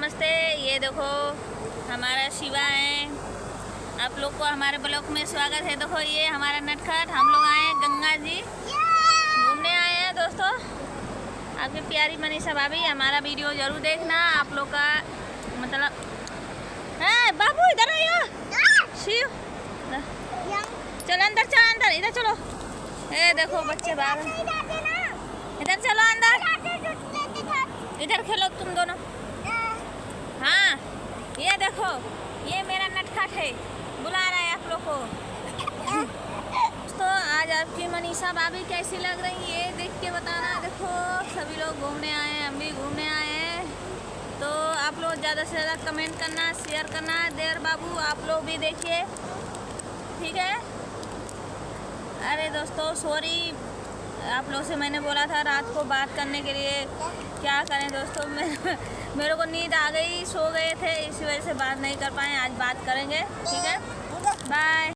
नमस्ते। ये देखो हमारा शिवा है, आप लोग को हमारे ब्लॉग में स्वागत है। देखो ये हमारा नटखट, हम लोग आए हैं गंगा जी घूमने आए हैं दोस्तों। आपकी प्यारी मनीषा भाभी, हमारा वीडियो जरूर देखना। आप लोग का मतलब बाबू इधर आइए, शिव चलो अंदर, चलो अंदर, इधर चलो। ये देखो बच्चे बाहर, इधर चलो अंदर, इधर खेलो तुम दोनों। हाँ ये देखो, ये मेरा नटखट है, बुला रहा है आप लोग को। तो आज आपकी मनीषा भाभी कैसी लग रही है देख के बताना। देखो सभी लोग घूमने आए हैं, हम भी घूमने आए हैं। तो आप लोग ज़्यादा से ज़्यादा कमेंट करना, शेयर करना। देर बाबू आप लोग भी देखिए, ठीक है। अरे दोस्तों सॉरी, आप लोग से मैंने बोला था रात को बात करने के लिए, क्या करें दोस्तों, मेरे को नींद आ गई, सो गए थे, इसी वजह से बात नहीं कर पाए। आज बात करेंगे, ठीक है, बाय।